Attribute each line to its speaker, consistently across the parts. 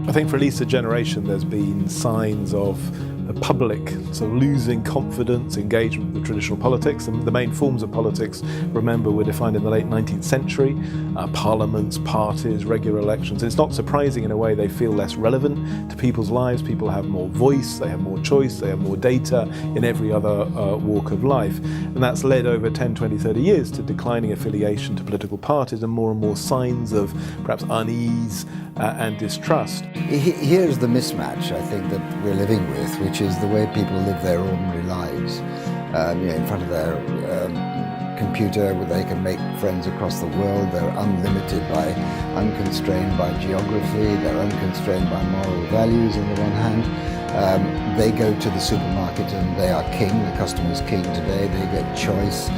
Speaker 1: I think for at least a generation there's been signs of the public sort of losing confidence, engagement with traditional politics. And the main forms of politics, remember, were defined in the late 19th century. Parliaments, parties, regular elections. It's not surprising in a way they feel less relevant to people's lives. People have more voice, they have more choice, they have more data in every other walk of life. And that's led over 10, 20, 30 years to declining affiliation to political parties and more signs of perhaps unease and distrust.
Speaker 2: Here's the mismatch, I think, that we're living with, which is the way people live their ordinary lives. In front of their computer, where they can make friends across the world. They're unconstrained by geography, they're unconstrained by moral values on the one hand. They go to the supermarket and they are king, the customer's king today, they get choice.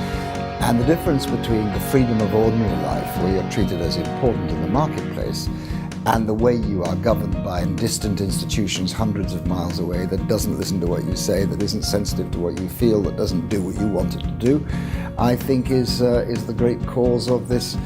Speaker 2: And the difference between the freedom of ordinary life, where you're treated as important in the marketplace, and the way you are governed by distant institutions hundreds of miles away that doesn't listen to what you say, that isn't sensitive to what you feel, that doesn't do what you want it to do, I think is the great cause of this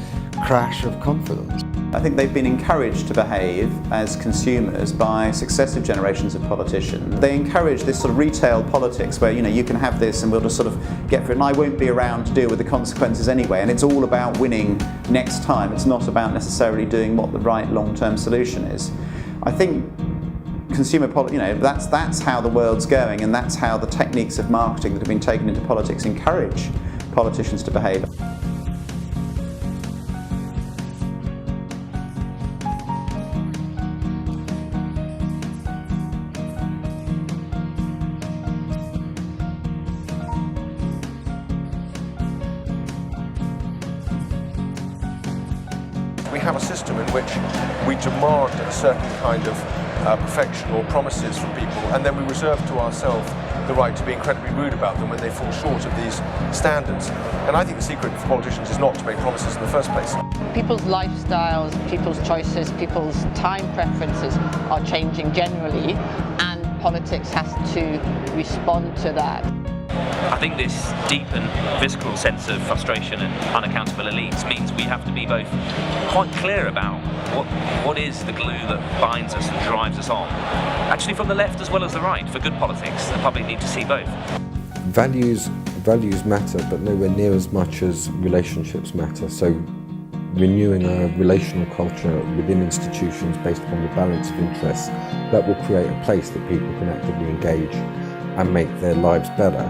Speaker 2: crash of confidence.
Speaker 3: I think they've been encouraged to behave as consumers by successive generations of politicians. They encourage this sort of retail politics where, you can have this and we'll just sort of get for it and I won't be around to deal with the consequences anyway, and it's all about winning next time. It's not about necessarily doing what the right long-term solution is. I think consumer politics, that's how the world's going, and that's how the techniques of marketing that have been taken into politics encourage politicians to behave.
Speaker 4: We have a system in which we demand a certain kind of perfection or promises from people, and then we reserve to ourselves the right to be incredibly rude about them when they fall short of these standards. And I think the secret for politicians is not to make promises in the first place.
Speaker 5: People's lifestyles, people's choices, people's time preferences are changing generally, and politics has to respond to that.
Speaker 6: I think this deep and visceral sense of frustration and unaccountable elites means we have to be both quite clear about what is the glue that binds us and drives us on. Actually, from the left as well as the right. For good politics, the public need to see both.
Speaker 7: Values matter, but nowhere near as much as relationships matter. So renewing a relational culture within institutions based upon the balance of interests, that will create a place that people can actively engage and make their lives better.